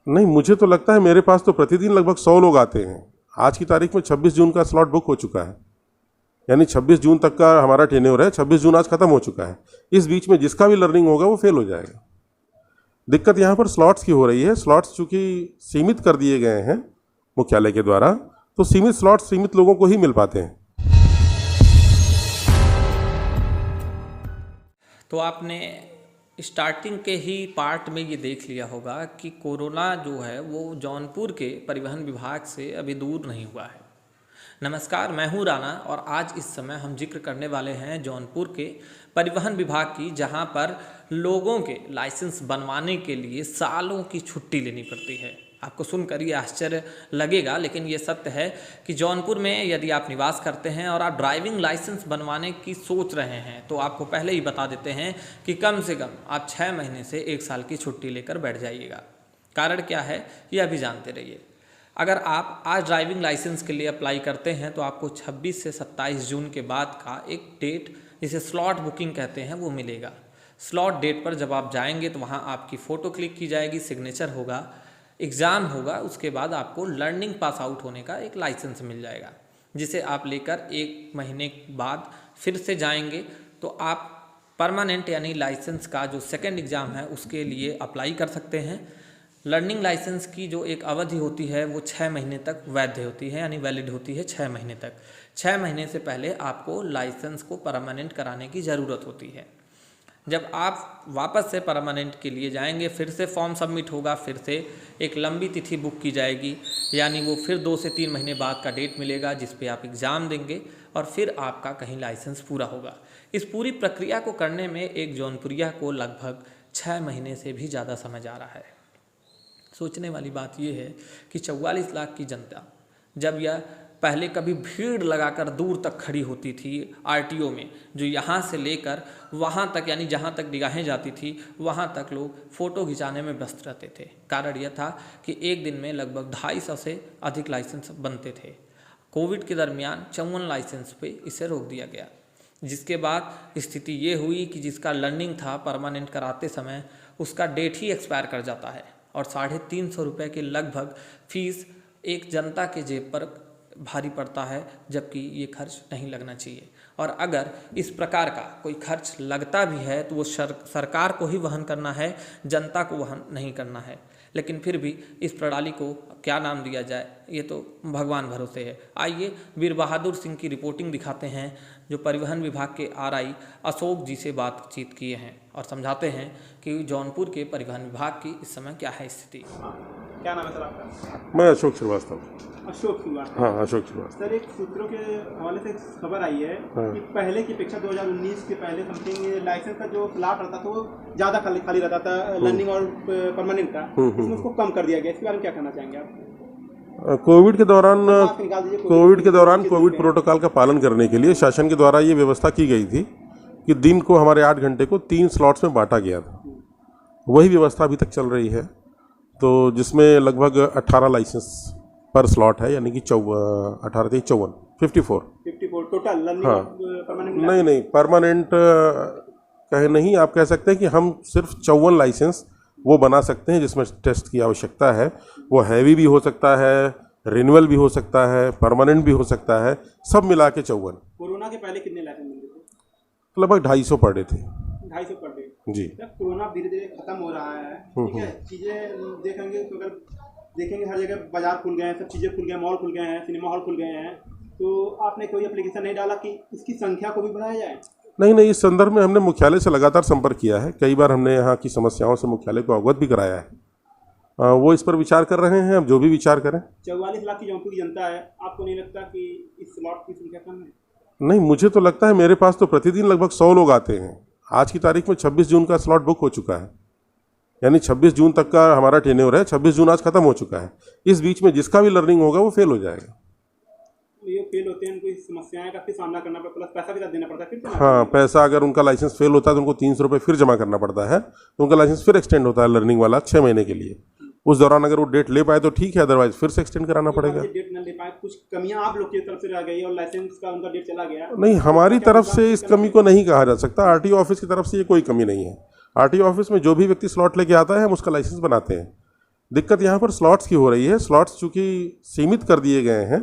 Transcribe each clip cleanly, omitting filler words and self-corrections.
नहीं, मुझे तो लगता है मेरे पास तो प्रतिदिन लगभग 100 लोग आते हैं। आज की तारीख में 26 जून का स्लॉट बुक हो चुका है, यानी 26 जून तक का हमारा टेन्योर है। 26 जून आज खत्म हो चुका है। इस बीच में जिसका भी लर्निंग होगा वो फेल हो जाएगा। दिक्कत यहाँ पर स्लॉट्स की हो रही है। स्लॉट्स चूँकि सीमित कर दिए गए हैं मुख्यालय के द्वारा, तो सीमित स्लॉट्स सीमित लोगों को ही मिल पाते हैं। तो आपने स्टार्टिंग के ही पार्ट में ये देख लिया होगा कि कोरोना जो है वो जौनपुर के परिवहन विभाग से अभी दूर नहीं हुआ है। नमस्कार, मैं हूँ राणा और आज इस समय हम जिक्र करने वाले हैं जौनपुर के परिवहन विभाग की, जहाँ पर लोगों के लाइसेंस बनवाने के लिए सालों की छुट्टी लेनी पड़ती है। आपको सुनकर ये आश्चर्य लगेगा, लेकिन ये सत्य है कि जौनपुर में यदि आप निवास करते हैं और आप ड्राइविंग लाइसेंस बनवाने की सोच रहे हैं तो आपको पहले ही बता देते हैं कि कम से कम आप 6 महीने से 1 साल की छुट्टी लेकर बैठ जाइएगा। कारण क्या है ये अभी जानते रहिए। अगर आप आज ड्राइविंग लाइसेंस के लिए अप्लाई करते हैं तो आपको 26 से 27 जून के बाद का एक डेट, जिसे स्लॉट बुकिंग कहते हैं, वो मिलेगा। स्लॉट डेट पर जब आप जाएंगे तो वहाँ आपकी फ़ोटो क्लिक की जाएगी, सिग्नेचर होगा, एग्ज़ाम होगा, उसके बाद आपको लर्निंग पास आउट होने का एक लाइसेंस मिल जाएगा, जिसे आप लेकर 1 महीने बाद फिर से जाएंगे तो आप परमानेंट यानी लाइसेंस का जो सेकंड एग्ज़ाम है उसके लिए अप्लाई कर सकते हैं। लर्निंग लाइसेंस की जो एक अवधि होती है वो 6 महीने तक वैध होती है, यानी वैलिड होती है 6 महीने तक। 6 महीने से पहले आपको लाइसेंस को परमानेंट कराने की ज़रूरत होती है। जब आप वापस से परमानेंट के लिए जाएंगे, फिर से फॉर्म सबमिट होगा, फिर से एक लंबी तिथि बुक की जाएगी, यानी वो फिर 2 से 3 महीने बाद का डेट मिलेगा जिस पे आप एग्ज़ाम देंगे और फिर आपका कहीं लाइसेंस पूरा होगा। इस पूरी प्रक्रिया को करने में एक जौनपुरिया को लगभग 6 महीने से भी ज़्यादा समय जा रहा है। सोचने वाली बात यह है कि 44 लाख की जनता जब यह पहले कभी भीड़ लगाकर दूर तक खड़ी होती थी आरटीओ में, जो यहाँ से लेकर वहाँ तक, यानी जहाँ तक निगाहें जाती थी वहाँ तक लोग फ़ोटो खिंचाने में व्यस्त रहते थे। कारण यह था कि एक दिन में लगभग 250 से अधिक लाइसेंस बनते थे। कोविड के दरमियान 54 लाइसेंस पे इसे रोक दिया गया, जिसके बाद स्थिति ये हुई कि जिसका लर्निंग था परमानेंट कराते समय उसका डेट ही एक्सपायर कर जाता है और 350 रुपये के लगभग फ़ीस एक जनता के जेब पर भारी पड़ता है, जबकि ये खर्च नहीं लगना चाहिए। और अगर इस प्रकार का कोई खर्च लगता भी है तो वो सरकार को ही वहन करना है, जनता को वहन नहीं करना है। लेकिन फिर भी इस प्रणाली को क्या नाम दिया जाए ये तो भगवान भरोसे है। आइए वीर बहादुर सिंह की रिपोर्टिंग दिखाते हैं, जो परिवहन विभाग के आरआई अशोक जी से बातचीत किए हैं और समझाते हैं कि जौनपुर के परिवहन विभाग की इस समय क्या है स्थिति। क्या नाम है सर आपका? मैं अशोक श्रीवास्तव। अशोक श्रीवास्तव। हाँ, अशोक श्रीवास्तव। सर, एक सूत्रों के हवाले से खबर आई है कि पहले की अपेक्षा 2019 के पहले समथिंग लाइसेंस का जो प्लाट रहता था वो ज़्यादा खाली रहता था, लर्निंग और परमानेंट का, इसमें उसको कम कर दिया गया। इसके बारे में क्या कहना चाहेंगे आप? कोविड के दौरान कोविड प्रोटोकॉल का पालन करने के लिए शासन के द्वारा ये व्यवस्था की गई थी कि दिन को हमारे 8 घंटे को 3 स्लॉट्स में बांटा गया था। वही व्यवस्था अभी तक चल रही है, तो जिसमें लगभग 18 लाइसेंस पर स्लॉट है, यानी कि 18 से 54 टोटल लर्निंग। हाँ, परमानेंट नहीं, परमानेंट कहे नहीं, आप कह सकते हैं कि हम सिर्फ 54 लाइसेंस वो बना सकते हैं जिसमें टेस्ट की आवश्यकता है। वो हैवी भी हो सकता है, रिन्यूअल भी हो सकता है, परमानेंट भी हो सकता है, सब मिला के 54। कोरोना के पहले कितने लाइसेंस मिलते थे? लगभग 250 पर डे थे। 250 पर डे जी। जब कोरोना धीरे धीरे खत्म हो रहा है, ठीक है, चीज़ें देखेंगे तो अगर देखेंगे हर जगह बाजार खुल गए हैं, सब चीज़ें खुल गए हैं, मॉल खुल गए हैं, सिनेमा हॉल खुल गए हैं, तो आपने कोई एप्लीकेशन नहीं डाला कि इसकी संख्या को भी बढ़ाया जाए? नहीं, इस संदर्भ में हमने मुख्यालय से लगातार संपर्क किया है। कई बार हमने यहाँ की समस्याओं से मुख्यालय को अवगत भी कराया है। वो इस पर विचार कर रहे हैं, अब जो भी विचार करें। 44 लाख की जौनपुर की जनता है, आपको नहीं लगता कि इस स्लॉट की संख्या कम है? नहीं, मुझे तो लगता है मेरे पास तो प्रतिदिन लगभग 100 लोग आते हैं। आज की तारीख में 26 जून का स्लॉट बुक हो चुका है, यानी 26 जून तक का हमारा टेन्योर है। 26 जून आज खत्म हो चुका है। इस बीच में जिसका भी लर्निंग होगा वो फेल हो जाएगा। ये फेल होते हैं, उनको समस्याएं का फिर सामना करना पड़ता है, प्लस पैसा भी देना पड़ता है फिर। हाँ, पैसा, अगर उनका लाइसेंस फेल होता है तो उनको 300 रुपये फिर जमा करना पड़ता है, तो उनका लाइसेंस फिर एक्सटेंड होता है लर्निंग वाला 6 महीने के लिए। उस दौरान अगर वो डेट ले पाए तो ठीक है, अदरवाइज फिर से एक्सटेंड कराना पड़ेगा। डेट न ले पाए, कुछ कमियां आप लोग की तरफ से रह गई और लाइसेंस का उनका डेट चला गया? नहीं, हमारी तरफ से इस कमी को नहीं कहा जा सकता। आरटीओ ऑफिस की तरफ से ये कोई कमी नहीं है। आरटीओ ऑफिस में जो भी व्यक्ति स्लॉट लेके आता है हम उसका लाइसेंस बनाते हैं। दिक्कत यहाँ पर स्लॉट्स की हो रही है। स्लॉट्स चूँकि सीमित कर दिए गए हैं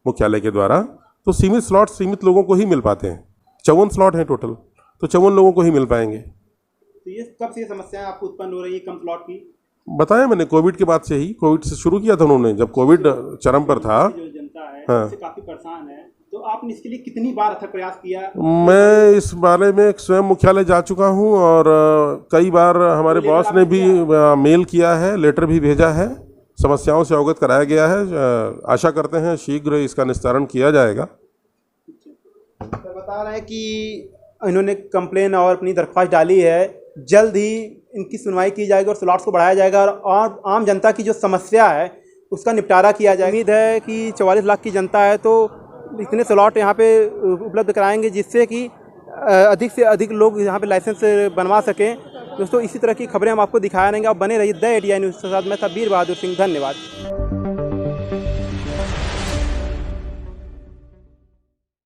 मुख्यालय के द्वारा, तो सीमित स्लॉट्स सीमित लोगों को ही मिल पाते हैं। 54 स्लॉट हैं टोटल, तो 54 लोगों को ही मिल पाएंगे। तो ये कब से ये समस्याएं आपको उत्पन्न हो रही है कम स्लॉट की? बताया मैंने, कोविड के बाद से ही, कोविड से शुरू किया था उन्होंने, जब कोविड चरम पर था। जो जनता है हाँ। उससे काफी परेशान है, तो आपने इसके लिए कितनी बार अथक प्रयास किया? मैं इस बारे में स्वयं मुख्यालय जा चुका हूं और कई बार हमारे बॉस ने भी मेल किया है, लेटर भी भेजा है, समस्याओं से अवगत कराया गया है। आशा करते हैं शीघ्र इसका निस्तारण किया जाएगा। तो बता रहे हैं कि इन्होंने कंप्लेन और अपनी दरख्वास्त डाली है, जल्द ही इनकी सुनवाई की जाएगी और स्लॉट्स को बढ़ाया जाएगा और आम जनता की जो समस्या है उसका निपटारा किया जाएगा। उम्मीद है कि 44 लाख की जनता है तो इतने स्लॉट यहाँ पे उपलब्ध कराएंगे जिससे कि अधिक से अधिक लोग यहाँ पे लाइसेंस बनवा सकें। दोस्तों, इसी तरह की खबरें हम आपको दिखाया रहेंगे। आप बने रहिए द 8 न्यूज़ के साथ। मैं था वीर बहादुर सिंह, धन्यवाद।